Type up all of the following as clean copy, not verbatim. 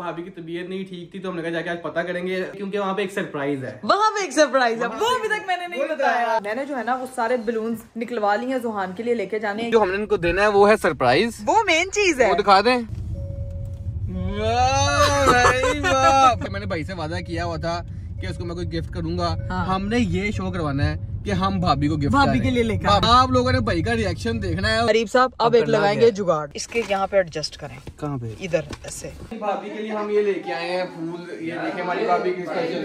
भाभी की तबीयत नहीं ठीक थी तो हमने कहा जाके आज पता करेंगे, क्योंकि वहाँ पे एक सरप्राइज है। वहाँ पे एक सरप्राइज है, वो अभी तक मैंने नहीं बताया। मैंने जो है ना वो सारे बलून्स निकलवा लिए हैं, जुहान के लिए लेके जाने। जो हमने इनको देना है वो है सरप्राइज, वो मेन चीज है, वो दिखा दें। मैंने भाई से वादा किया हुआ था कि उसको मैं कोई गिफ्ट करूंगा। हाँ। हमने ये शो करवाना है कि हम भाभी को गिफ्ट भाभी के लिए लेकर। आप लोगों ने भाई का रिएक्शन देखना है। गरीब साहब अब एक लगाएंगे जुगाड़, इसके यहाँ पे एडजस्ट करें। कहाँ पे? इधर ऐसे। भाभी के लिए हम ये लेके आए हैं फूल, ये देखें हमारी भाभी की स्पेशल।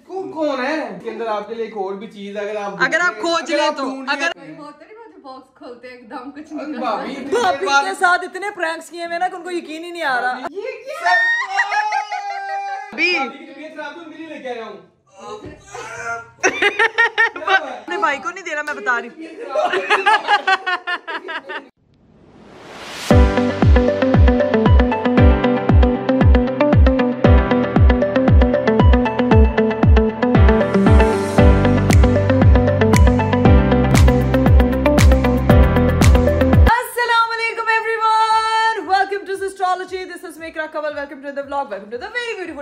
कौन है इसके अंदर? आपके लिए एक और भी चीज, अगर आप खोज ले तो अगर बॉक्स खोलते एकदम कुछ नहीं। भाभी के साथ इतने प्रैंक्स किए हैं ना कि उनको यकीन ही नहीं आ रहा। ये क्या? लेके आया हूँ। अपने भाई को नहीं दे रहा, मैं बता रही हूँ।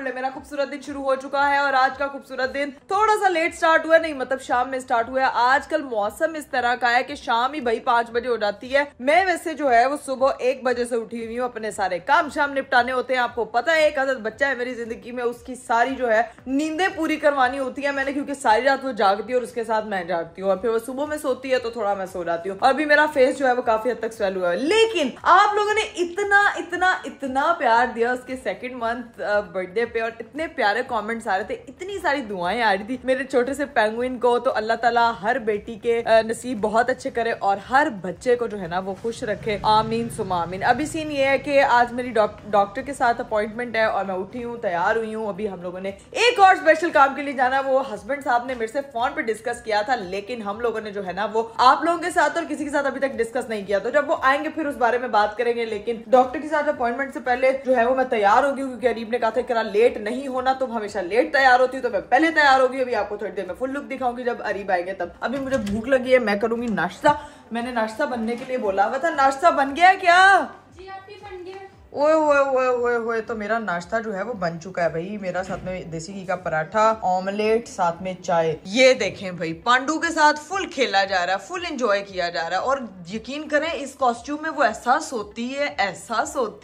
मेरा खूबसूरत दिन शुरू हो चुका है और आज का खूबसूरत दिन थोड़ा सा लेट स्टार्ट हुआ, नहीं मतलब शाम में स्टार्ट हुआ है। आजकल मौसम इस तरह का है कि शाम ही भाई 5 बजे हो जाती है। मैं वैसे जो है वो सुबह 1 बजे से उठी हुई हूँ, अपने सारे काम शाम निपटाने होते हैं। आपको पता है एक आदत बच्चा है मेरी जिंदगी में, उसकी सारी जो है नींदें पूरी करवानी होती है मैंने, क्योंकि सारी रात वो जागती है और उसके साथ मैं जागती हूँ और फिर वो सुबह में सोती है तो थोड़ा मैं सो जाती हूँ। अभी मेरा फेस जो है वो काफी हद तक स्वेल हुआ है, लेकिन आप लोगों ने इतना इतना इतना प्यार दिया उसके सेकंड मंथ बर्थडे पे और इतने प्यारे कमेंट्स आ रहे थे, इतनी सारी दुआएं आ रही थी मेरे छोटे से पेंगुइन को। तो अल्लाह ताला हर बेटी के नसीब बहुत अच्छे करे और हर बच्चे को जो है ना वो खुश रखे, आमीन सुमा आमीन। अभी सीन ये है कि आज मेरी डॉक्टर के साथ अपॉइंटमेंट है और मैं उठी हूँ, तैयार हुई हूँ। अभी हम लोगों ने एक और स्पेशल काम के लिए जाना, वो हस्बैंड साहब ने मेरे से फोन पे डिस्कस किया था, लेकिन हम लोगों ने जो है ना वो आप लोगों के साथ और किसी के साथ अभी तक डिस्कस नहीं किया। तो जब वो आएंगे फिर उस बारे में बात करेंगे, लेकिन डॉक्टर के साथ अपॉइंटमेंट से पहले जो है वो मैं तैयार होगी, क्योंकि अरीब ने कहा था कि लेट नहीं होना, तुम हमेशा लेट तैयार होती हो, तो मैं पहले तैयार होगी। अभी आपको थोड़ी देर में फुल लुक दिखाऊंगी जब अरीब आएंगे तब। अभी मुझे भूख लगी है, मैं करूंगी नाश्ता। मैंने नाश्ता बनने के लिए बोला हुआ था, नाश्ता बन गया क्या? जी आप ही बन गया। ओए ओए ओए ओए ओए, तो मेरा नाश्ता जो है वो बन चुका है भाई। मेरा साथ में देसी घी का पराठा, ऑमलेट, साथ में चाय। ये देखें भाई, पांडू के साथ फुल खेला जा रहा है, फुल एंजॉय किया जा रहा है। और यकीन करें इस कॉस्ट्यूम में वो ऐसा सोती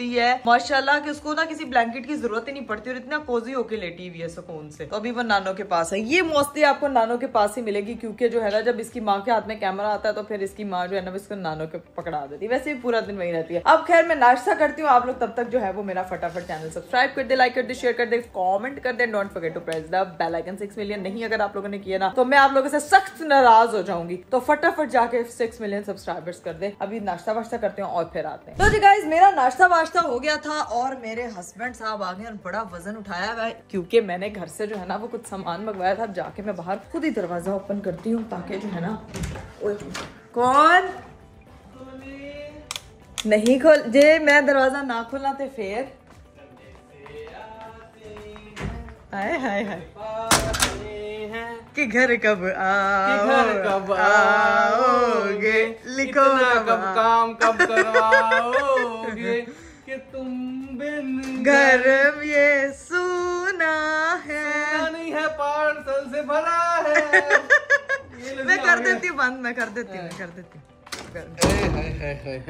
है माशाल्लाह कि उसको ना किसी ब्लैंकेट की जरूरत ही नहीं पड़ती और इतना कोजी होके लेटी हुई है सुकून से। तो अभी वो नानो के पास है। ये मोस्टली आपको नानो के पास ही मिलेगी, क्योंकि जो है ना जब इसकी माँ के हाथ में कैमरा आता है तो फिर इसकी माँ जो है ना इसको नानो के पकड़ा देती है। वैसे भी पूरा दिन वही रहती है। अब खैर मैं नाश्ता करती हूँ, आप लोग तब तक जो है वो मेरा फटाफट चैनल सब्सक्राइब कर दे, लाइक कर दे, शेयर कर दे, कमेंट कर दे, don't forget to press the bell icon. 6 million नहीं अगर आप लोगों ने किया ना तो मैं आप लोगों से सख्त नाराज हो जाऊंगी। तो फटाफट जाके 6 मिलियन सब्सक्राइबर्स कर दे। अभी नाश्ता वाश्ता करते हैं और फिर आते हैं। तो जी गाइस, मेरा नाश्ता वाश्ता हो गया था और मेरे हस्बैंड साहब आ गए और बड़ा वजन उठाया हुआ है, क्योंकि मैंने घर से जो है ना वो कुछ सामान मंगवाया था। जाके मैं बाहर खुद ही दरवाजा ओपन करती हूँ ताकि जो है ना कौन नहीं खोल जे मैं दरवाजा ना खोलना थे फिर हाय हाय हाय कि घर कब आओगे, लिखो कब काम कब करवाओगे कि तुम बिन घर ये सुना है, नहीं है पार्सल से भरा है। मैं कर देती हूँ बंद, मैं कर देती हूँ।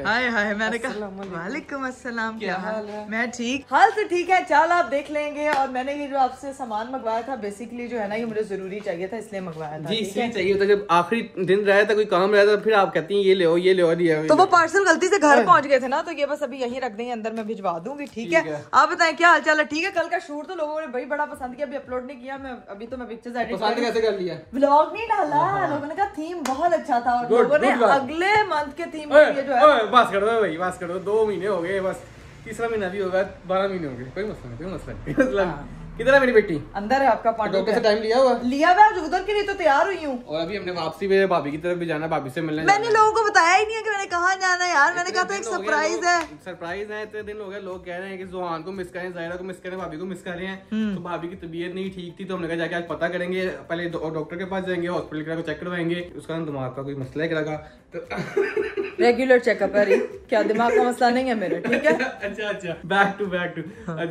हाय हाय, मैंने कहा वालेकुम अस्सलाम, क्या हाल है? मैं ठीक, हाल तो ठीक है, चाल आप देख लेंगे। और मैंने ये जो आपसे सामान मंगवाया था बेसिकली जो है ना ये मुझे जरूरी चाहिए था, इसलिए मंगवाया था। जी इसलिए चाहिए था, जब आखिरी दिन रहा था, कोई काम रहा था, फिर आप कहती हैं ये ले आओ। तो वो पार्सल गलती से घर पहुंच गए थे ना, तो ये बस अभी यहीं रख देंगे, अंदर मैं भिजवा दूंगी। ठीक है, आप बताएं क्या हाल चाल है? ठीक है, कल का शूट तो लोगों ने भाई बड़ा पसंद किया, अभी अपलोड नहीं किया मैं, अभी तो मैं पिक्चर्स एडिट कैसे कर लिया, व्लॉग नहीं डाला। लोगों ने कहा थीम बहुत अच्छा था और लोगों ने अगले मंथ के थीम ये जो है बस कर दो भाई, बस कर दो। 2 महीने हो गए, बस तीसरा महीना भी होगा, 12 महीने हो गए, कोई मसला नहीं। किधर है मेरी बेटी? अंदर है आपका पांडू। डॉक्टर से टाइम लिया मैं आज उधर के लिए तो तैयार हुई हूँ। और अभी हमने वापसी में भाभी की तरफ भी जाना, भाभी से मिलने। मैंने लोगों को बताया ही नहीं है कि मैंने कहाँ जाना है यार, मैंने कहा था एक सरप्राइज है। सरप्राइज है, इतने दिन हो गए लोग कह रहे हैं कि जुहान को मिस करें, जायरा को मिस करें, भाभी को मिस कर रहे हैं। तो भाभी की तबीयत नहीं ठीक थी तो हमने कहा जाके आज पता करेंगे, पहले डॉक्टर के पास जाएंगे, हॉस्पिटल चेक करवाएंगे, उसका दिमाग का कोई मसला है क्या। रेगुलर चेकअप है। क्या दिमाग का मसला नहीं है मेरा, ठीक है। अच्छा बैक टू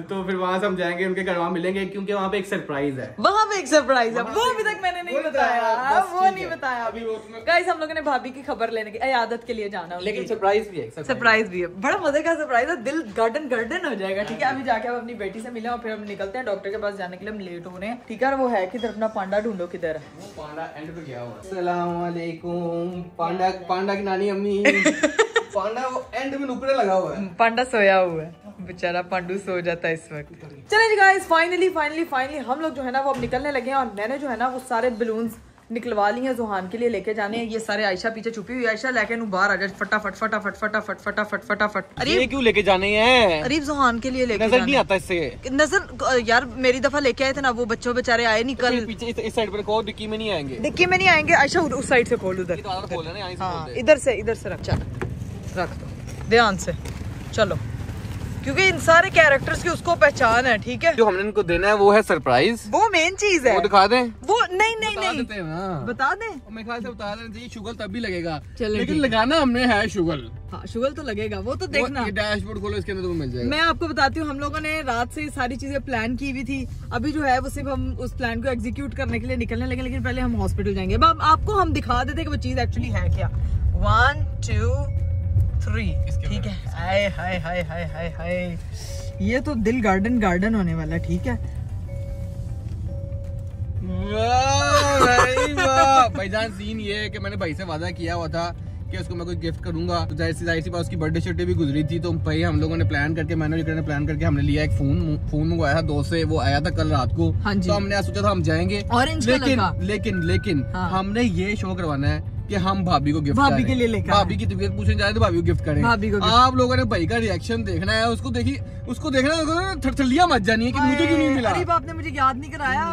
तो फिर वहाँ से हम जाएंगे उनके घर, वहाँ मिलेंगे क्योंकि वहाँ पे एक सरप्राइज है। वहाँ पे एक सरप्राइज है, वो अभी तक मैंने नहीं बताया, वो नहीं बताया अभी। गाइस हम लोगों ने भाभी की खबर लेने की आदत के लिए जाना, लेकिन सरप्राइज भी है, सरप्राइज भी है, बड़ा मजे का सरप्राइज है, दिल गार्डन हो जाएगा, ठीक है। अभी जाके हम अपनी बेटी से मिले और फिर हम निकलते हैं डॉक्टर के पास जाने के लिए, हम लेट हो रहे हैं, ठीक है। और वो है किधर, अपना पांडा ढूंढो किधर है। वो पांडा एंड पे गया हुआ। अस्सलाम वालेकुम। पांडा की नानी अम्मी। पांडा वो एंड में ऊपर लगा हुआ है। पांडा सोया हुआ है, बेचारा पांडू सो जाता है इस वक्त। चलिए जी गाइस, फाइनली हम लोग जो है ना वो अब निकलने लगे हैं, और मैंने जो है ना वो सारे बलून्स निकलवा ली हैं, जुहान के लिए लेके जाने हैं। ये सारे आयशा पीछे छुपी हुई, आयशा लेके बाहर आ जाए फटाफट। अरे क्यों लेके जाने हैं? अरीब जुहान के लिए लेके नजर नहीं आता इससे। नजर यार, मेरी दफा लेके आए थे ना वो बच्चों बेचारे आए नहीं कल। पीछे इस साइड पर खोल, डिक्की में नहीं आएंगे। डिक्की में नहीं आएंगे आयशा, उस साइड से खोल, उधर हाँ इधर से रख, चल रख दो ध्यान से, चलो, क्योंकि इन सारे कैरेक्टर्स की उसको पहचान है, ठीक है। जो हमने इनको देना है वो है सरप्राइज, वो मेन चीज है। वो दिखा दें? वो नहीं बता दें। मेरे ख्याल से बता देना चाहिए, शुगर तभी लगेगा, चलो लेकिन लगाना हमने है शुगर। हाँ शुगर तो लगेगा, वो तो देखना। डैशबोर्ड खोलो, इसके अंदर तुम्हें मिल जाएगा। मैं आपको बताती हूँ, हम लोगों ने रात से सारी चीजें प्लान की हुई थी, अभी जो है वो सिर्फ हम उस प्लान को एग्जीक्यूट करने के लिए निकलने लगे, लेकिन पहले हम हॉस्पिटल जाएंगे। अब आपको हम दिखा देते कि वो चीज एक्चुअली है क्या। 1 2 3 ठीक है। हाय ये तो दिल गार्डन होने वाला है, ठीक है। भाईजान सीन ये है कि मैंने भाई से वादा किया हुआ था कि उसको मैं कोई गिफ्ट करूंगा, तो जाहिर सी बात उसकी बर्थडे शर्टे भी गुजरी थी, तो भाई हम लोगों ने प्लान करके, मैंने प्लान करके हमने लिया एक फोन मंगवाया था दोस्त से, वो आया था कल रात को। हाँ जी। तो हमने सोचा था हम जाएंगे, लेकिन हाँ। हमने ये शो करवाना है कि हम भाभी को गिफ्ट भाभी के लिए लेकर भाभी की तबीयत पूछने जाए तो भाभी को गिफ्ट करें। आप लोगों ने भाई का रिएक्शन देखना है, उसको देखना, थरथलियां मच जानी है कि मुझे क्यों नहीं मिला। अरे आपने मुझे याद नहीं कराया,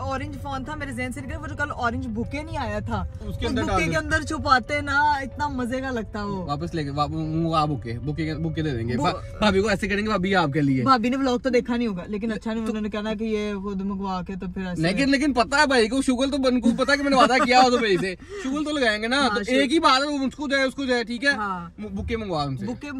ऑरेंज फोन था मेरे ज़हन से निकला, वो जो कल ऑरेंज बुके नहीं आया था, उसके बुके के अंदर छुपाते ना, इतना मजे का लगता वो। वापस लेके बुके दे देंगे भाभी को, ऐसे करेंगे भाभी आपके लिए। भाभी ने व्लॉग तो देखा नहीं होगा, लेकिन अच्छा नहीं, उन्होंने कहना कि ये खुद मंगवा के तो फिर लेकिन पता है भाई को, शुगर तो उनको पता है कि मैंने वादा किया हो तो भाई से शुगर तो लगाएंगे ना। तो एक ही बात है, उसको जाए ठीक है। बुके मंगवा उनसे, बुके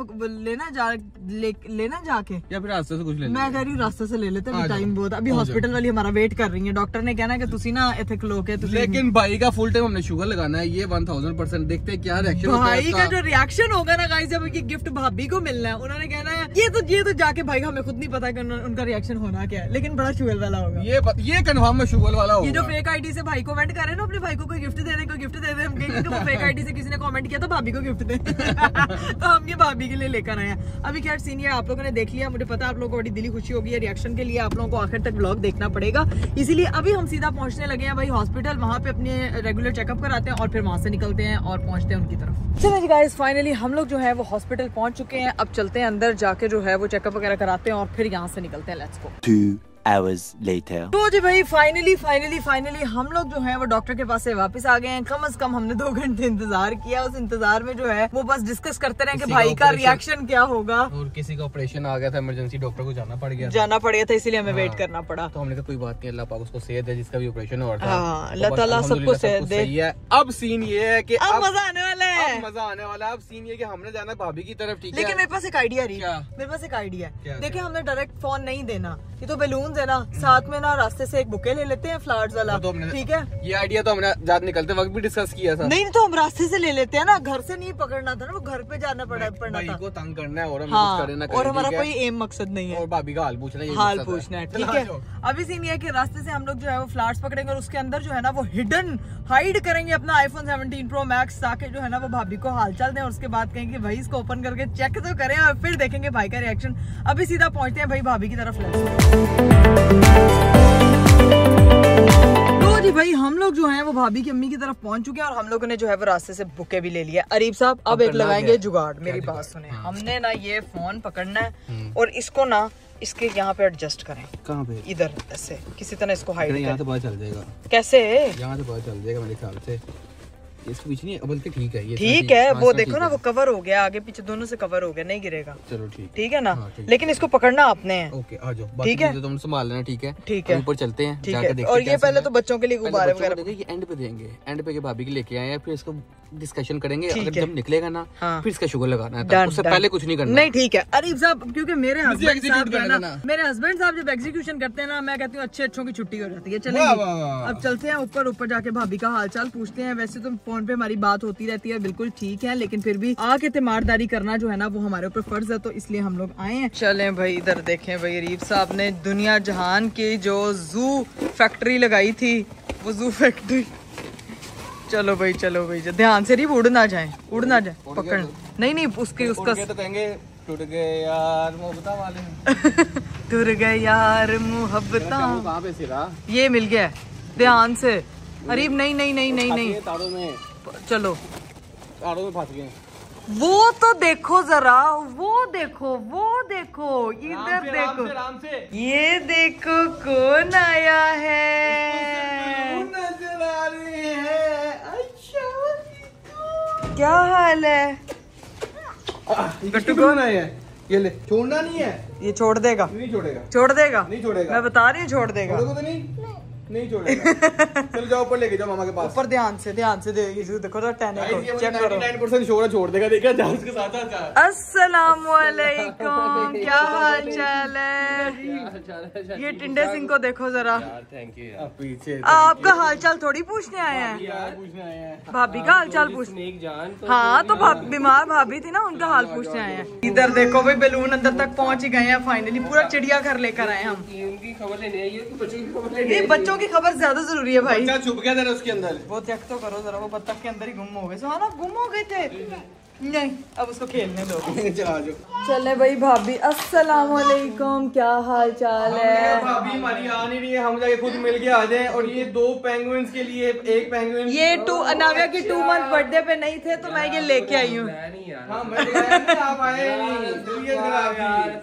लेना जाके, या फिर रास्ते से कुछ ले। मैं कह रही हूँ रास्ते से ले लेते हैं, टाइम बहुत, अभी हॉस्पिटल वाली हमारा वेट कर रही है, डॉक्टर ने कहना है कि तुसी ना इथे खलो के। लेकिन भाई का फुल टाइम हमने शुगर लगाना है, ये 1000%। देखते हैं क्या रिएक्शन होता है। भाई का जो रिएक्शन होगा ना गाइस, जब ये गिफ्ट भाभी को मिलना है, उन्होंने कहना है ये तो जाके भाई हमें खुद नहीं पता कि उनका रिएक्शन होना क्या है, लेकिन बड़ा शुगर वाला होगा। ये कंफर्म है शुगर वाला होगा। ये जो फेक आईडी से भाई कमेंट कर रहे हैं ना, अपने भाई को कोई गिफ्ट दे दे, हम कहेंगे कि वो फेक आईडी से किसी ने कमेंट किया तो भाभी को गिफ्ट दे। तो हम ये भाभी के लिए लेकर आए हैं। अभी क्या सीन है, आप लोगों ने देख लिया, मुझे पता है आप लोगों को बड़ी दिली खुशी होगी। रिएक्शन के लिए आप लोगों को आखिर तक व्लॉग देखना पड़ेगा, इसीलिए अभी हम सीधा पहुंचने लगे हैं भाई हॉस्पिटल, वहां पे अपने रेगुलर चेकअप कराते हैं और फिर वहां से निकलते हैं और पहुंचते हैं उनकी तरफ। चलिए जी गाइस, फाइनली हम लोग जो है वो हॉस्पिटल पहुंच चुके हैं। अब चलते हैं अंदर, जाके जो है वो चेकअप वगैरह कराते हैं और फिर यहाँ से निकलते हैं। Let's go. 2 hours later. तो जी भाई फाइनली हम लोग जो है वो डॉक्टर के पास से वापस आ गए हैं। कम से कम हमने 2 घंटे इंतजार किया, उस इंतजार में जो है वो बस डिस्कस करते रहे कि भाई का रिएक्शन क्या होगा। और किसी का ऑपरेशन आ गया था, इमरजेंसी, डॉक्टर को जाना पड़ गया था, इसीलिए हमें वेट करना पड़ा। तो हमने कहा कोई बात नहीं, अल्लाह पाक उसको सेहत दे, जिसका भी ऑपरेशन हुआ था। अल्लाह ताला सबको सेहत दे। अब सीन ये है कि अब मजा आने वाला है, अब सीन ये कि हमने जाना भाभी की तरफ, ठीक है। लेकिन मेरे पास एक आइडिया रही, मेरे पास एक आइडिया है। देखिए हमने डायरेक्ट फोन नहीं देना, ये तो बलून्स है ना, साथ में ना रास्ते से एक बुके ले लेते हैं फ्लावर्स वाला, ठीक है। ये आइडिया तो हमने जात निकलते वक्त भी डिस्कस किया था। नहीं तो हम रास्ते से ले लेते हैं ना, घर से नहीं पकड़ना था ना, वो घर पे जाना पड़ना था, को तंग करना है और और हमारा कोई एम मकसद नहीं है, और भाभी का हाल पूछना है, ठीक है। अभी सीन ये है कि रास्ते से हम लोग जो है वो फ्लावर्स पकड़ेंगे और उसके अंदर जो है ना वो हाइड करेंगे अपना iPhone 17 Pro Max, ताकि जो है ना वो भाभी को हालचाल दें और उसके बाद कहेंगे भाई इसको ओपन करके चेक तो करें और फिर देखेंगे भाई का रिएक्शन। अभी सीधा पहुंचते हैं भाई भाभी की तरफ। तो जी भाई हम लोग जो हैं वो भाभी की अम्मी की तरफ पहुंच चुके हैं और हम लोगों ने जो है वो रास्ते से बुके भी ले लिया। अरीब साहब अब एक लगाएंगे जुगाड़, मेरी बात सुने। हमने ना ये फोन पकड़ना है और इसको ना इसके यहाँ पे एडजस्ट करें। कहाँ पे? इधर ऐसे किसी तरह इसको हाइड, यहाँ से पता चल जाएगा कैसे, यहाँ से पता चल जाएगा मेरे ख्याल से। इसके पीछे नहीं, बल्कि ठीक है, ये ठीक है। वो देखो ना वो कवर हो गया, आगे पीछे दोनों से कवर हो गया, नहीं गिरेगा। चलो ठीक है ना, लेकिन इसको पकड़ना आपने है। ओके आ जाओ, ठीक है, तुम संभाल लेना, ठीक है। ठीक है, ऊपर चलते हैं, ठीक है। और ये पहले तो बच्चों के लिए गुब्बारे वगैरह एंड पे देंगे, एंड पे के भाभी के लेके आए हैं, फिर इसको डिस्कशन करेंगे, ठीक अगर है। जब निकलेगा ना हाँ। फिर इसका शुगर लगाना है, Done, उससे done। पहले कुछ नहीं करना। नहीं ठीक है अरीफ साहब, क्योंकि मेरे हस्बैंड execute साहब जो है करने ना, देना। मेरे हस्बैंड साहब जब एग्जीक्यूशन करते हैं ना, मैं कहती हूँ अच्छों की छुट्टी हो जाती है। वाह, चलेंगे वाह, वाह। अब चलते हैं ऊपर जाके भाभी का हालचाल पूछते हैं। वैसे तो फोन पे हमारी बात होती रहती है, बिल्कुल ठीक है, लेकिन फिर भी आके तीमारदारी करना जो है ना वो हमारे ऊपर फर्ज है, तो इसलिए हम लोग आए हैं। चलें भाई, इधर देखें भाई, अरीफ साहब ने दुनिया जहान की जो जू फैक्ट्री लगाई थी, वो जू फैक्ट्री। चलो भाई ध्यान से नहीं, उड़ ना जाए पकड़। नहीं उसके उसका तो कहेंगे टूट गए यार मोहब्बता वाले। टूट गए यार मुहब्बता। कहाँ पे सिरा? ये मिल गया, ध्यान से। अरीब नहीं तारों में, चलो तारों में फंस गए। वो तो देखो जरा, वो देखो इधर देखो, राम से ये देखो कौन आया है। नजर आ रही है। अच्छा क्या हाल है? गट्टू कौन है? ये ले, छोड़ना नहीं है। ये छोड़ देगा, नहीं छोड़ेगा, नहीं छोड़ेगा। मैं बता रही हूँ छोड़ देगा। छोड़ोगे तो नहीं छोड़ेगा। चलो जाओ ऊपर लेके जाओ मामा के पास। ऊपर ध्यान से देखो तो टैने को चेक करो। 99% शोर छोड़ देगा, देखा जा उसके साथ। अस्सलामुअलैकुम, क्या हाल चाल है? ये टिंडे सिंह को देखो जरा, थैंक यू। पीछे आपका हाल चाल थोड़ी पूछने आए हैं, पूछने आए हैं। भाभी का हाल चाल पूछने। हाँ तो बीमार भाभी थी ना, उनका हाल पूछने आए हैं। इधर देखो भाई, बैलून अंदर तक पहुंच ही गए हैं फाइनली, पूरा चिड़िया घर लेकर आए हम। उनकी खबर लेने आई है कि बच्चों की खबर लेने? नहीं, बच्चों की खबर ज्यादा जरूरी है भाई। बच्चा छुप गया था उसके अंदर। वो चेक तो करो जरा, वो बत्तख के अंदर ही गुम हो गए। सुहाना गुम हो गए थे। नहीं, अब उसको खेलने दो। चला जाओ। चले भाई भाभी, अस्सलाम वालेकुम, क्या हाल चाल है? भाभी हमारी आ नहीं रही है, हम जाके खुद मिल के आ जाएं। और ये 2 पेंगुइन्स के लिए एक पेंगुइन, ये अनामिया की 2 मंथ बर्थडे पे नहीं थे तो मैं ये लेके आई हूँ। हाँ, आप आए नहीं, तबीयत खराब थी।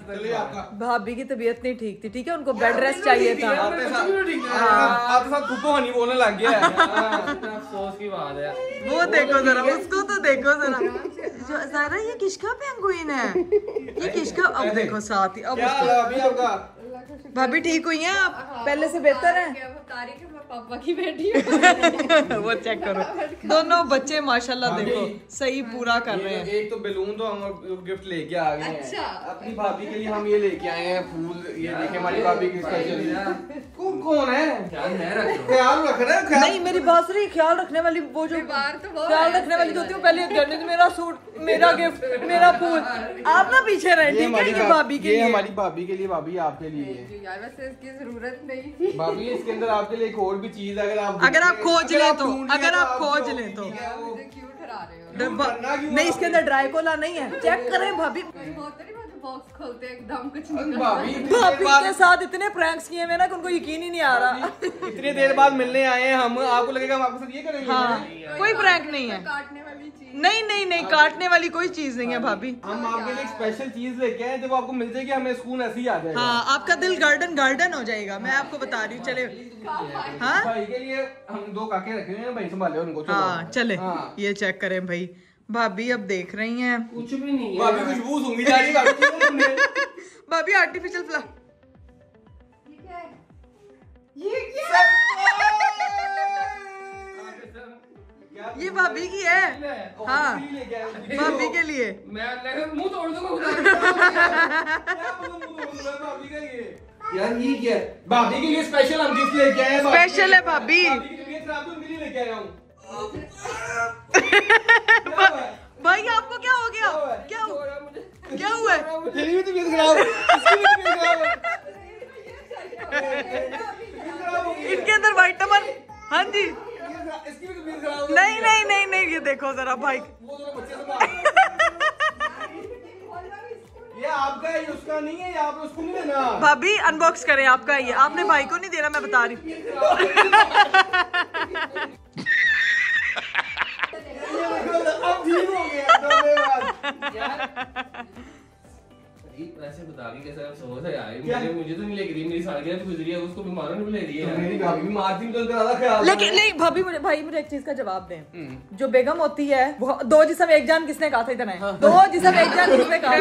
चलिए आपका भाभी की तबीयत नहीं ठीक थी, ठीक है, उनको बेड रेस्ट चाहिए था। आपके साथ फूफो हनी बोलने लग गया है। अफसोस की बात है। वो देखो जरा, उसको तो देखो जरा। सारा ये किसका पेंगुइन है? ये किसका? अब देखो साथ ही, अब क्या उसको। हाल है अभी आपका? भाभी ठीक हुई हैं आप? पहले से बेहतर है? तारीख है, मैं पापा की बेटी हूँ। वो चेक करो, दोनों बच्चे माशाल्लाह देखो सही पूरा कर रहे हैं। एक तो बैलून तो हम गिफ्ट लेके आ गए हैं। अच्छा। अपनी भाभी के लिए हम ये लेके आए हैं फूल। ये देखे हमारी भाभी की स्पेशल। कौन है? ख्याल रख रहे हैं। नहीं, मेरी बात सुनिए, ख्याल रखने वाली वो जो बीमार तो वो ख्याल है, रखने वाली जो होती है, वो पहले करने दो। मेरा सूट, मेरा गिफ्ट, मेरा फूल, आप ना पीछे रहे, ठीक है? ये भाभी के ये लिए। हमारी भाभी के लिए, भाभी आपके लिए। यार वैसे इसकी जरूरत नहीं थी। भाभी इसके अंदर आपके लिए एक और भी चीज, अगर आप खोज लें तो, अगर आप आपको खोज लें तो। मुझे क्यों ठहरा रहे हो? करना क्यों नहीं, इसके अंदर ड्राई कोला नहीं है, चेक करें भाभी। होता नहीं, मुझे बॉक्स खोलते एकदम कुछ निकल भाभी भाभी के साथ इतने प्रैंक्स किए मैंने कि उनको यकीन ही नहीं आ रहा। इतनी देर बाद मिलने आए हैं हम, आपको लगेगा हम आपके साथ ये करेंगे? हाँ, कोई प्रैंक नहीं है। काटने वाली चीज। नहीं, काटने वाली कोई चीज नहीं है भाभी। हम आपके लिए एक स्पेशल चीज लेके आए, जब आपको मिल जाएगी हमें सुकून ऐसे ही आ जाएगा। हाँ, आपका दिल गार्डन हो जाएगा, मैं आपको बता रही हूँ। चले, हाँ भाई के लिए हम 2 काके रखे हुए हैं, भाई संभाले उनको। चलो। हाँ चले, हाँ। ये चेक करें भाई। भाभी अब देख रही हैं, कुछ भी नहीं है। भाभी खुशबू सूंघी जा रही है। भाभी आर्टिफिशियल फ्लावर। ये भाभी की है। हाँ, भाभी के लिए। मैं मुंह तोड़ दूंगा। भाभी का ये, यार ये क्या है? भाभी के लिए स्पेशल हम गिफ्ट लेके आए हैं। स्पेशल है भाभी। भाभी की तबीयत खराब है, उनके लिए लेके आया हूँ। भाई आपको क्या हो गया? क्या हुआ है? तेरी भी तबीयत खराब है, इसकी भी तबीयत खराब है। इनके अंदर विटामिन, हाँ जी। इसकी भी तबीयत खराब है। नहीं, ये देखो जरा भाई। वो दोनों बच्चे संभाल। ये आपका है, ये उसका नहीं है, ये आपने उसको नहीं देना। भाभी अनबॉक्स करें, आपका ये, आपने भाई को नहीं देना, मैं बता रही हूँ। अब ठीक हो गया, धन्यवाद। वैसे बता भी कैसा अफसोस है यार, मुझे तो नहीं लग रही, मेरी सालगिरह तो गुजरी है, उसको बीमारों ने भी ले रही है। मेरी भाभी भी मारती तो ज्यादा ख्याल। लेकिन नहीं भाभी मुझे एक चीज का जवाब दें, जो बेगम होती है वो दो जिस्म एक जान किसने कहा था इतना, दो जिस्म एक जान किसने कहा?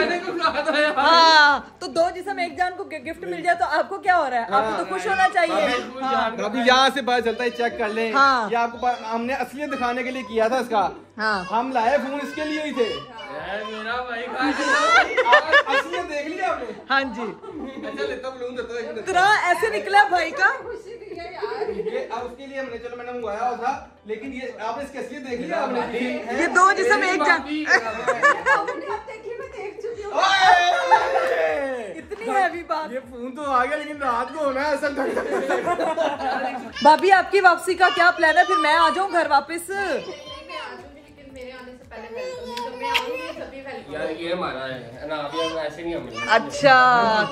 हाँ, तो दो जिस्म एक जान को गिफ्ट मिल जाए तो आपको क्या हो रहा है? आपको तो खुश होना चाहिए। अभी यहाँ से पता चलता है, चेक कर लें। हाँ। ये आपको हमने असलियत दिखाने के लिए किया था इसका। हाँ। हम लाए फोन इसके लिए ही थे। मेरा भाई असलियत देख लिया आपने? हाँ जी। अच्छा लेता हूँ, बलून देता हूँ। इतना ऐसे निकला भाई का। खुशी दी है यार। ये अब उसके लिए हमने चलो मैंने मंगवाया हुआ था, लेकिन ये आपने इसकी असलियत देख लिया आपने? ये दो जिस्म एक जान। आपने अब देखी, मैं देख चुकी हूँ। इतनी हैवी बात। ये फोन तो आ गया, लेकिन रात को होना है असल में। भाभी आपकी वापसी का क्या प्लान है? फिर मैं आ जाऊँ घर वापस। मैं आ जाऊंगी, लेकिन मेरे आने से पहले वेलकम, जब मैं आऊंगी तभी वेलकम। यार ये हमारा है ना, अभी हम ऐसे नहीं हम। अच्छा,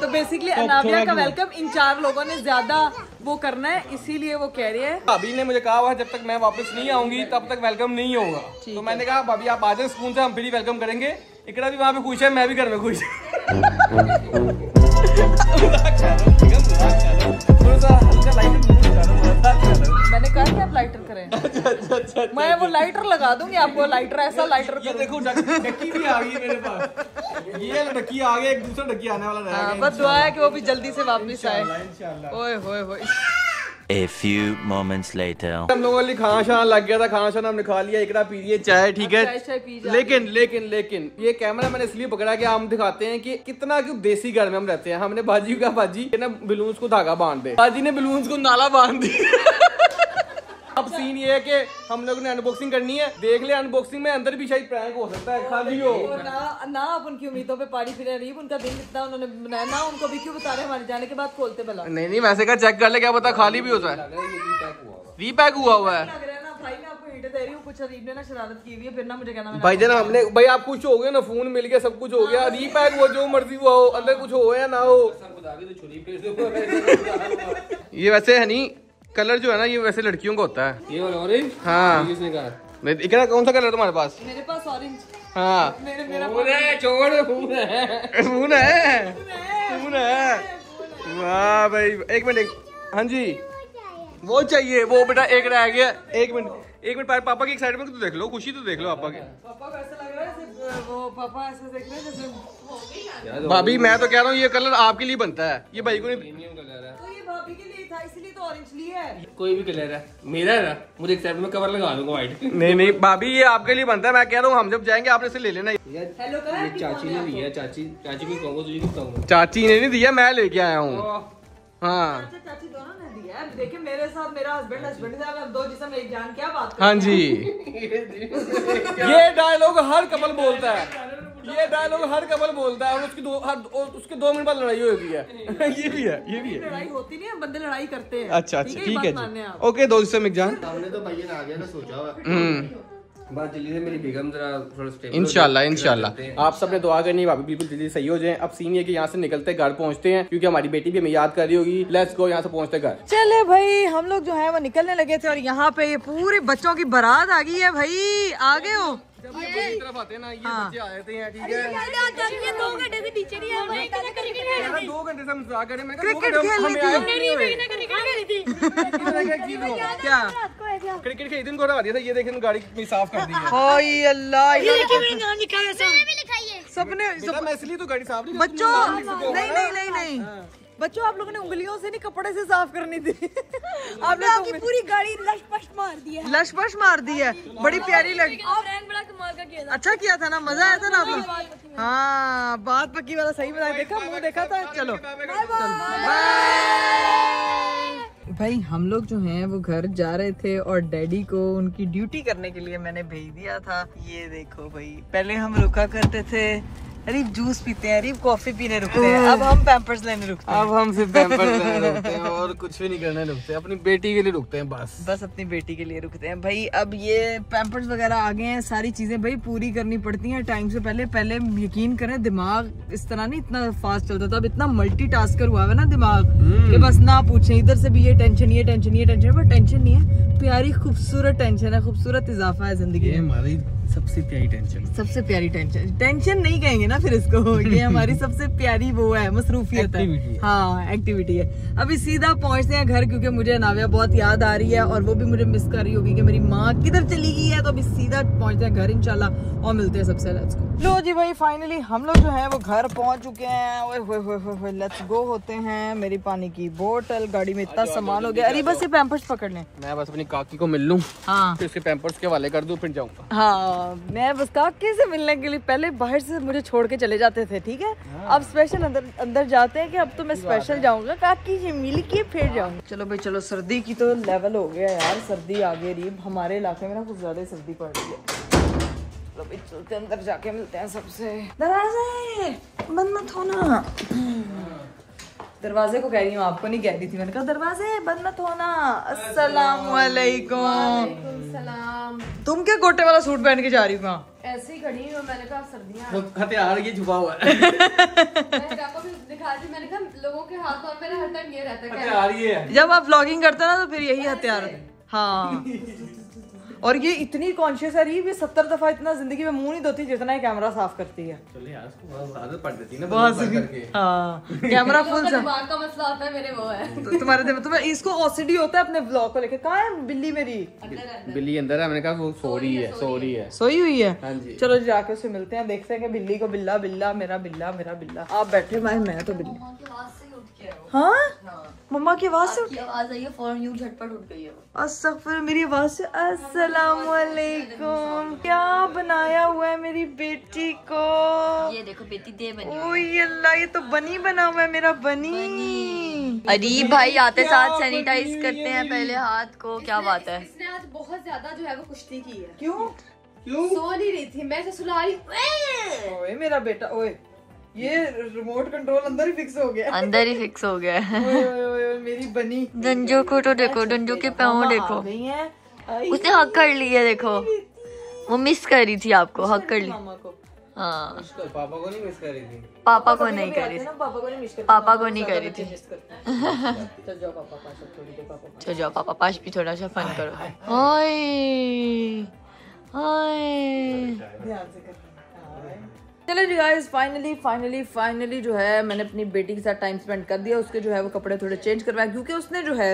तो बेसिकली अनाबिया का वेलकम इन 4 लोगों ने ज्यादा वो करना है, इसीलिए वो कह रही है। भाभी ने मुझे कहा हुआ जब तक मैं वापस नहीं आऊंगी तब तक वेलकम नहीं होगा। तो मैंने कहा भाभी आप आ जाए स्कूल से, हम फिर ही वेलकम करेंगे। इकरा भी वहाँ पे खुश है, मैं भी घर में खुश मैंने कहा कि आप लाइटर करें। मैं वो लाइटर लगा दूंगी आपको, लाइटर ऐसा लाइटर। ये देखो डक्की भी आ गई मेरे पास। ये डक्की आ गया, एक दूसरा डक्की आने वाला रह गया। बस दुआ है कि वो भी जल्दी से वापस आए। इंशाल्लाह। ओए होए होए। A few moments later. हम लोगों ने खाना शाना लग गया था, खाना शाना हमने खा लिया, इकरा पी लिए चाय, ठीक है। चाय पी जा। लेकिन ये कैमरा मैंने इसलिए पकड़ा कि हम दिखाते हैं कि कितना क्यों देसी घर में हम रहते हैं। हमने बाजी का बाजी ना बलून्स को धागा बांध दे, बाजी ने बलून्स को नाला बांध दी। अब सीन ये है कि हम लोग ने अनबॉक्सिंग करनी है, देख ले अनबॉक्सिंग में अंदर भी शायद प्रैंक हो सकता है, खाली हो ना आप उनकी उम्मीदों पे पारी फिर रही, उनका दिन कितना उन्होंने बनाया ना, उनको भी क्यों बता रहे हमारे जाने के बाद खोलते भला। नहीं वैसे का चेक कर ले, क्या पता खाली भी होता है, रीपैक हुआ हुआ है। लग रहा है ना भाई, मैं आपको हिंट दे रही हूँ, कुछ अरीब ने ना शरारत की हुई है, फिर ना मुझे कहना भाई जान हमने भाई आप कुछ हो गए ना, फोन मिल गया, सब कुछ हो गया, रीपैक वो जो मर्जी हुआ हो, अंदर कुछ हो या ना हो। ये वैसे है नहीं, कलर जो है ना ये वैसे लड़कियों का होता है। ये वाला ऑरेंज? हाँ। किसने कहा? नहीं इकरा कौन सा कलर तुम्हारे पास? मेरे पास ऑरेंज। हाँ मेरा खून है, छोड़ खून है। खून है, खून है। वाह भाई, एक मिनट। हाँ जी वो चाहिए, वो बेटा एक रह गया। एक मिनट पापा की एक साइड में तो देख लो, खुशी तो देख लो पापा की। पापा को ऐसा लग रहा है जैसे वो पापा ऐसा देख रहे हैं जैसे। भाभी मैं तो कह रहा हूँ ये कलर आपके लिए बनता है, ये भाई को नहीं। प्रीमियम कलर है, तो ये भाभी के लिए था, इसलिए तो ऑरेंज लिया है। कोई भी कलर है मेरा है ना, मुझे एक साइड में कवर लगा दूंगा व्हाइट। नहीं भाभी ये आपके लिए बनता है, मैं कह रहा हूँ हम जब जाएंगे आपने इसे ले लेना। हेलो कहा ये चाची ने दिया है, चाची को कहूँगा, तुझे क्यों कहूँगा? चाची ने नहीं दिया, मैं लेके आया हूँ। हाँ चाची दोनों ने दिया है। देखिए मेरे साथ मेरा हस्बैंड साहब, हम दो जिस्म एक जान, क्या बात कर। हाँ जी ये डायलॉग हर कपल बोलता है, ये डायलॉग हर कपल बोलता है, और उसके 2 मिनट बाद लड़ाई होती है। ये भी है लड़ाई होती नहीं है, बंदे लड़ाई करते हैं। अच्छा ठीक है जी, ओके दोस्त से मिक जान। हमने तो भैया आ गया ना, सोचा हुआ बात जल्दी से मेरी बेगम जरा थोड़ा स्टेबल। इंशाल्लाह आप सबने दुआ करनी, भाभी बिल्कुल जल्दी सही हो जाए। अब सीन ये कि यहाँ से निकलते घर पहुँचते हैं, क्योंकि हमारी बेटी भी हमें याद कर रही होगी। लेट्स गो, यहाँ से पहुँचते घर। चले भाई, हम लोग जो है वो निकलने लगे थे, और यहाँ पे ये पूरे बच्चों की बारात आ गई है। भाई आ गए हो? जब ये तरफ आते हैं ना, ये बच्चे आ जाते हैं, ठीक है। 2 घंटे से पीछे नहीं है, 2 घंटे से हम इंतजार कर रहे हैं। क्रिकेट खेल ली क्या? क्रिकेट खेल दिन को हटा दिया था। ये देखिए गाड़ी कितनी साफ कर दी है। हाय अल्लाह, नाम लिखा है सबने मैं इसलिए तो गाड़ी साफ नहीं बच्चों नहीं बच्चों, आप लोगों ने उंगलियों से नहीं कपड़े से साफ करनी थी। आपने आपकी पूरी गाड़ी लश-पश मार दी है। लश-पश मार दी है, बड़ी प्यारी लगी। रैंक बड़ा कमाल का किया था। अच्छा किया था ना, मजा आया था ना आप लोग। हाँ बात पक्की वाला सही बताया, देखा मुंह देखा था। चलो भाई, हम लोग जो हैं वो घर जा रहे थे, और डैडी को उनकी ड्यूटी करने के लिए मैंने भेज दिया था। ये देखो भाई, पहले हम रुका करते थे, अरीब जूस पीते हैं, अरीब कॉफी पीने रुकते हैं, अब हम पैम्पर्स लेने रुकते हैं। अब हम सिर्फ पैम्पर्स लेने रुकते हैं और कुछ भी नहीं करने रुकते, अपनी बेटी के लिए रुकते हैं बस अपनी बेटी के लिए रुकते हैं भाई। अब ये पैम्पर्स वगैरह आ गए हैं, सारी चीजें भाई पूरी करनी पड़ती हैं टाइम से पहले यकीन करें, दिमाग इस तरह नहीं इतना फास्ट चलता था, अब इतना मल्टीटास्कर हुआ है ना दिमाग कि बस ना पूछें। इधर से भी ये टेंशन पर टेंशन नहीं है, प्यारी खूबसूरत टेंशन है, खूबसूरत इजाफा है जिंदगी में। हमारी सबसे प्यारी टेंशन। सबसे प्यारी टेंशन, टेंशन नहीं कहेंगे ना फिर इसको, ये हमारी सबसे प्यारी वो है, मसरूफियत है। हाँ एक्टिविटी है। अभी सीधा पहुंचते हैं घर, क्योंकि मुझे नाविया बहुत याद आ रही है और वो भी मुझे मिस कर रही होगी कि मेरी माँ किधर चली गई है। तो अभी सीधा पहुंचते हैं घर इंशाल्लाह और मिलते हैं सबसे। Let's go. लो जी भाई, फाइनली हम लोग जो है वो घर पहुंच चुके हैं। ओए लेट्स गो होते हैं। मेरी पानी की बोतल, गाड़ी में इतना सामान हो गया। अरे बस ये पैम्पर्स पकड़ लें। मैं बस अपनी काकी को मिल लूं, हाँ फिर उसके पैम्पर्स के हवाले कर दूं, फिर जाऊंगा। हाँ, मैं बस काकी से मिलने के लिए पहले बाहर से मुझे छोड़ के चले जाते थे, ठीक है। अब स्पेशल अंदर जाते हैं कि अब तो मैं स्पेशल जाऊंगा, काकी से मिल के फिर जाऊंगा। चलो भाई चलो, सर्दी की तो लेवल हो गया यार, सर्दी आ गई रीब। हमारे इलाके में ना कुछ ज्यादा सर्दी पड़ रही है। चलो भाई चलते अंदर, जाके मिलते हैं सबसे। दरवाजे बंद मत होना। दरवाजे को कह रही हूँ, आपको नहीं कह रही थी। मैंने कहा दरवाजे बंद मत होना। अस्सलाम वालेकुम। सलाम। तुम क्या गोटे वाला सूट पहन के जा रही हो? कहाँ ऐसे ही खड़ी हूँ, मैंने कहा सर्दियाँ। हथियार ये छुपा हुआ है। मैंने आपको भी दिखा दी, मैंने कहा लोगों के हाथ और मेरा हर टाइम ये रहता है। हथियार ये है। जब आप व्लॉगिंग करते हो ना तो फिर यही हथियार है। हाँ और ये इतनी कॉन्शियस है रही, 70 दफा इतना जिंदगी में मुंह नहीं धोती जितना ये कैमरा साफ करती है। चलो यार, उसको आदत पड़ जाती है ना बहुत करके। हाँ कैमरा फुल दिमाग का मसला होता है मेरे, वो है तो तुम्हारे दिमाग, तुम्हें इसको ओसीडी होता है अपने ब्लॉग को लेके। कहाँ है बिल्ली मेरी? बिल्ली अंदर है। मैंने कहा वो सो रही है। सोई हुई है। हाँ जी। चलो जाके उससे मिलते हैं, देखते हैं कि बिल्ली को बिल्ला बिल्ला मेरा बिल्ला मेरा बिल्ला। आप बैठे, मैं तो बिल्ली। हाँ मम्मा की आवाज से आवाज आई है, फौरन यूं झटपट उठ गई है। अस्तगफिर, मेरी आवाज से। अस्सलाम वालेकुम। क्या बनाया हुआ है मेरी बेटी को? ये देखो बेटी दे बनी। ओए अल्लाह, ये तो बनी बना हुआ है मेरा बनी। अरे भाई आते साथ सैनिटाइज करते हैं पहले हाथ को। क्या बात है? इसने आज बहुत ज्यादा जो है वो कुश्ती की है। क्यों सो नहीं रही थी, मैं सुला रही। ओए मेरा बेटा, ओए ये रिमोट कंट्रोल अंदर ही फिक्स हो गया। अंदर ही फिक्स हो गया है। ओए ओए ओए मेरी बनी। डंजो को तो देखो, डंजो के पाँव देखो, उसने हक कर ली है। देखो वो मिस कर रही थी आपको, हक कर ली। मामा को। हाँ पापा को नहीं मिस कर रही थी। पापा को नहीं कर रही थी, पापा को नहीं मिस करती। पापा को नहीं कर रही थी। चल जाओ पापा पास, थोड़ी देर पापा पास। चलो जाओ पापा पास भी थोड़ा सा फन करो। ओए ओए ध्यान से कर। चलो जी गाइस, फाइनली जो है मैंने अपनी बेटी के साथ टाइम स्पेंड कर दिया। उसके जो है वो कपड़े थोड़े चेंज करवाए, क्योंकि उसने जो है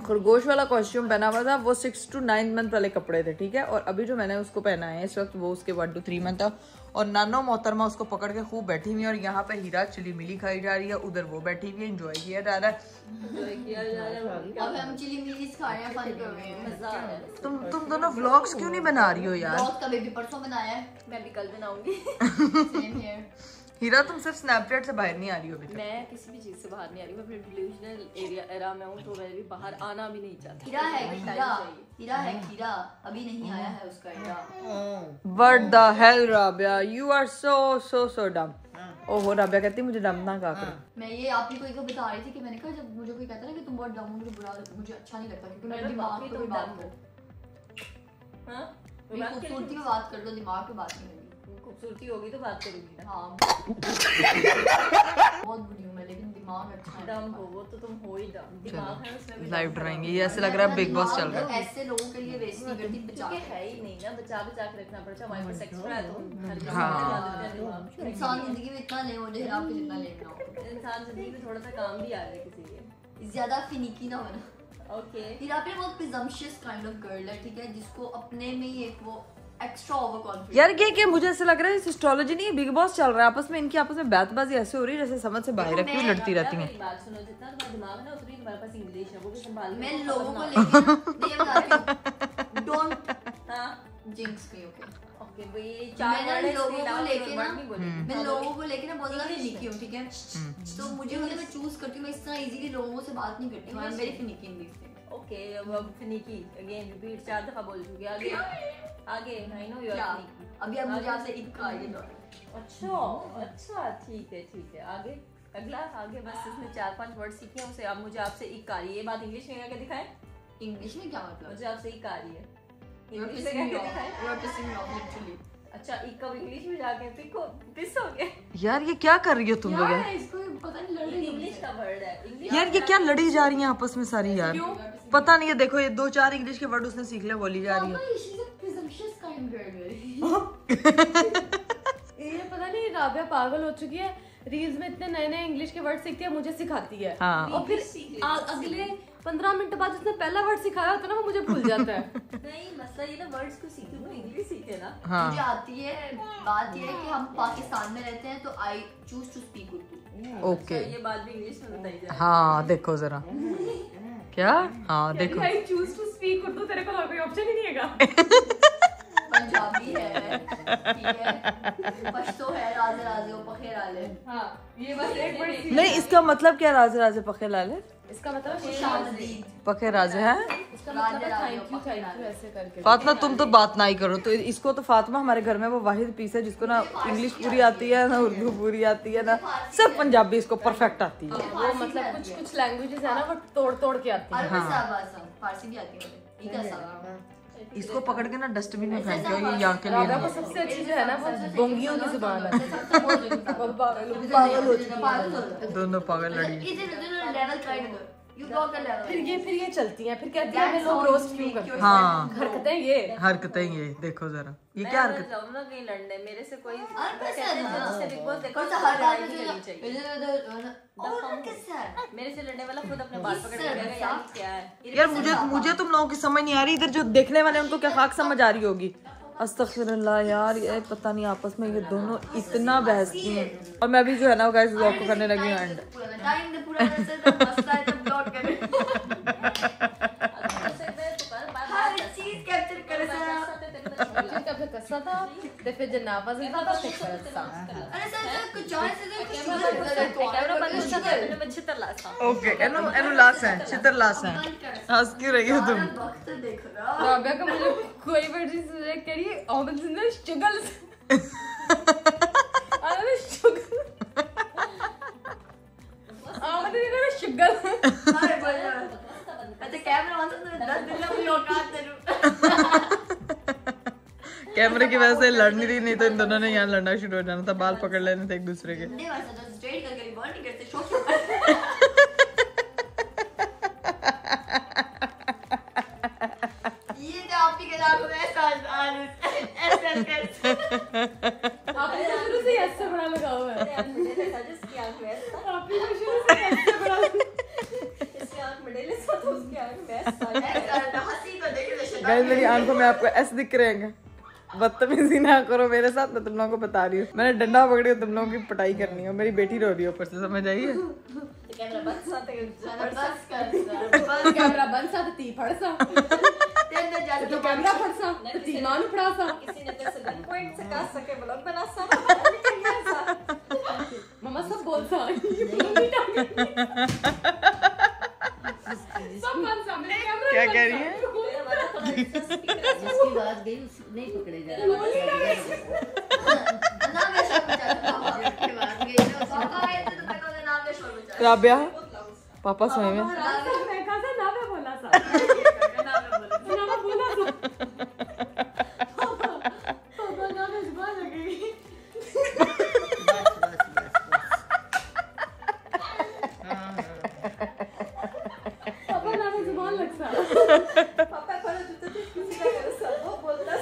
खरगोश वाला कॉस्ट्यूम पहना हुआ था। वो 6 to 9 मंथ वाले कपड़े थे, ठीक है। और अभी जो मैंने उसको पहना है इस वक्त, वो उसके 1 to 3 मंथ था। और नानो मोहतरमा उसको पकड़ के खूब बैठी हुई है। और यहाँ पे हीरा चिली मिली खाई जा रही है, उधर वो बैठी हुई है, एंजॉय किया जा रहा है। अब हम चिली मिलीज खा रहे हैं, फन कर रहे हैं, मजा आ रहा है। तुम दोनों व्लॉग्स क्यों नहीं बना रही हो यार? बहुत कभी भी परसों बनाया है, मैं भी कल बनाऊंगी। हीरा तुम सिर्फ स्नैपचैट से बाहर नहीं आ रही हो अभी तक। मैं किसी भी चीज से बाहर नहीं आ रही, मैं अपने डिल्यूजनल एरा में हूँ, तो मैं भी बाहर आना भी नहीं चाहती। हीरा है खीरा, अभी नहीं आया है उसका हीरा। What the hell Rabia, you are so dumb। ओहो राबिया कहती मुझे डम ना कहा करो। मैं ये आप ही को एक बता रही थी कि मैंने कहा जब मुझे कोई कहता है ना कि तुम बहुत डम हो, मुझे बुरा लगता है, मुझे अच्छा नहीं लगता, क्योंकि मेरे दिमाग पे कोई बात हो। हाँ मेरी खूबसूरती में बात कर दो, दिमाग पे बात नहीं करनी। खूबसूरती होगी तो बात करूंगी ना। हाँ बहुत बुरी हूँ मैं, लेकिन दिमाग अच्छा है। डम हो वो तो तुम हो ही डम, दिमाग है उसमें भी। लाइव ड्राइंग ये ऐसे लग रहा है बिग बॉस चल रहा है। ऐसे लोगों के लिए वेस्ट नहीं करती, बचा के है ही नहीं ना, बचा के रखना पड़ता है। हमारे पास एक्स्ट्रा है तो हम हर किसी हाँ। को लगा देते हैं दिमाग। इंसान जिंदगी में इतना ले हो जाए, आपके जितना लेना हो। इंसान जिंदगी में थोड़ा सा काम भी आ रहा है किसी के। ज्यादा फिनिकी ना बना। ओके हीरा पे बहुत प्रिजम्पशियस काइंड ऑफ गर्ल है, ठीक है, जिसको अपने में ही एक वो एक्स्ट्रा ओवर कॉन्फिडेंस। यार ये मुझे ऐसा लग रहा है एस्ट्रोलॉजी नहीं, बिग बॉस चल रहा है आपस में, इनकी आपस में बातबाजी ऐसे हो रही है जैसे समझ से बाहर क्यों लड़ती रहती हैं। बात सुनो, जितना तुम्हारा दिमाग है ना उतनी तुम्हारे पास इंग्लिश है, वो भी संभाल। मैं लोगों को लेके डोंट जिंक्स मी, ओके भाई चार मैं लोगों को लेके ना नहीं बोलेंगे। मैं लोगों को लेके ना बहुत ज्यादा फिनिकी हूँ, ठीक है। तो मुझे मतलब मैं चूज करती हूँ, मैं इस तरह इजीली लोगों से बात नहीं करती हूँ। मेरी finicky in this thing. Okay अब फिनिकी अगेन रिपीट 4 दफा बोल चुकी है। आगे I know you are finicky. अभी अब मुझे आपसे एक आइडिया। अच्छा ठीक है आगे अगला आगे बस इसने 4-5 वर्ड सीखे हैं उसे। अब मुझे आपसे एक आ रही है, ये बात इंग्लिश में क्या दिखाएं? इंग्लिश में क्या मतलब? मुझे आपसे एक आ रही है, You're इंग्लिश में pissing क्या me off. दिखाएं? You're pissing me off, literally. अच्छा एक कब इंग्लिश में जाके पिस हो गए। यार ये क्या कर रही हो तुम लोग क्या यार? है इसको पता नहीं, लड़ रही इंग्लिश का वर्ड है इंग्लिश। यार ये क्या लड़ी जा रही हैं आपस में सारी यार? पता नहीं है, देखो ये 2-4 इंग्लिश के वर्ड उसने सीख लिया, बोली जा रही है। She's a presumptuous kind girl. ये पता नहीं राबिया पागल हो चुकी है, रील्स में इतने नए नए इंग्लिश के वर्ड सीखती है, मुझे सिखाती है। हाँ। और फिर अगले 15 मिनट बाद जिसने पहला वर्ड सिखाया होता है ना वो मुझे भूल जाता है। नहीं मसला ये ना वर्ड्स को सीखे तो इंग्लिश सीखे ना। हाँ। मुझे आती है। बात ये है कि हम पाकिस्तान में रहते हैं तो I choose to speak Urdu. Okay. ये बात भी इंग्लिश में बताई जाए। हाँ देखो जरा क्या। हाँ देखो I choose to speak Urdu, तेरे को और कोई ऑप्शन ही नहीं हैगा। पंजाबी है, ठीक है, पश्तो है, राजे राजे पखे राले। हाँ ये बस एक बड़ी नहीं, इसका मतलब क्या राजे राजे पखे लाले? इसका मतलब खुशामदीद। पखे राजे हैं। इसका मतलब थैंक यू ऐसे करके। फातिमा तुम तो बात ना ही करो। तो इसको तो फातिमा हमारे घर में वो वाहिद पीस है जिसको ना इंग्लिश पूरी आती है ना उर्दू पूरी आती है ना सब पंजाबी इसको परफेक्ट आती है। वो मतलब कुछ लैंग्वेजेस है ना वो तोड़ तोड़ के आती है। फारसी भी आती है मुझे। इसको पकड़ के ना डस्टबिन में फेंक दो, ये यहाँ के लिए राबिया नहीं को सबसे अच्छी जो है ना वो बोंगियों की जुबान है। पागल हो जाता है। दोनों पागल लड़ी। फिर ये चलती हैं, फिर कहती है हमें लोग रोस्ट क्यों करते हैं। हाँ हरकतें ये हरकतें ये देखो जरा ये क्या हरकत। जाऊँ ना कहीं लड़ने, मेरे से कोई मेरे से लड़ने वाला खुद अपने बाल पकड़ के कहेगा यार क्या है। यार मुझे तुम लोगों की समझ नहीं आ रही। इधर जो देखने वाले उनको क्या खाक समझ आ रही होगी। अस्तगफिरुल्लाह यार, ये पता नहीं आपस में ये दोनों इतना बहसती हैं। और मैं भी जो है ना गाइस व्लॉग को करने लगी हूँ एंड। फिर जनाब ओके एनु लास है चितर लास है। हंस क्यों रही हो तुम? राबिया का मुझे कोई वर्ड सिलेक्ट करिए। अहमद जिंदा शुगल अरे शुगल अहमद जिंदा शुगल। अच्छा कैमरा ऑन तो 10 दिन में औकात करूं। कैमरे की वजह से लड़ नहीं रही, नहीं तो इन दोनों ने यहाँ लड़ना शुरू हो जाना था। बाल पकड़ लेने थे एक दूसरे के। स्ट्रेट करके रिवर्ट नहीं करते शौक। ये जो आपकी गला में ऐसा आपने शुरू से ऐसे बड़ा लगा हुआ है। सजेस्ट किया आपने शुरू से ऐसे बड़ा इसकी आंख में डेले साथ उसकी आंख में ऐसा हंसी को देख गाइस मेरी आंखों में आपको ऐसे दिख रहे हैं। बदतमीजी ना करो मेरे साथ, मैं तुम लोगों को बता रही हूँ। मैंने डंडा पकड़ी हो, तुम लोगों की पिटाई करनी है। मेरी बेटी रो रही है ऊपर से, समझ आइए। कैमरा बंद सा कैमरा बंद सा ती फड़सा तो कैमरा फड़सा ती मान फड़सा। किसी ने तेरे से गन पॉइंट से काट सके ब्लॉग बना सा। मम्मा सब बोल सा सब बंद सा। मेरे कैमरा क्या कह रही है? जिसकी बात गई नहीं पकड़े जा रहा। राबिया पापा सोए में। मैं कहा था ना मैं बोला सा ना मैं बोला सा पापा ना मैं जुबान लगेगी। पापा ना मैं जुबान लग सा। पापा को तो किसी का कर सा वो बोलना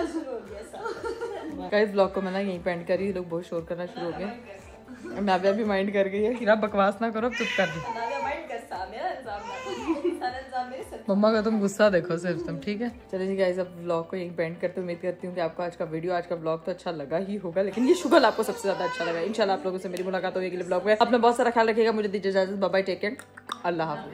शुरू हो गया सा। गाइस ब्लॉग को मैं ना यहीं पेंड करी। लोग बहुत शोर करना शुरू हो गए। नाविया भी माइंड कर गई है। हीरा बकवास ना करो, चुप कर दी। नाविया माइंड कर सा मेरा इल्जाम ना सारा इल्जाम मेरे सर। मम्मा का तुम गुस्सा देखो सिर्फ तुम, ठीक है। चलिए जी गाइस अब व्लॉग को यहीं पेंड करते। उम्मीद करती हूँ कि आपको आज का वीडियो, आज का व्लॉग तो अच्छा लगा ही होगा, लेकिन ये शुगल आपको सबसे ज्यादा अच्छा लगा। इंशाल्लाह आप लोगों से मेरी मुलाकात होगी अगले व्लॉग में। अपना बहुत सारा ख्याल रखिएगा। मुझे दीजिए इजाजत। बाय बाय, टेक केयर, अल्लाह हाफिज़।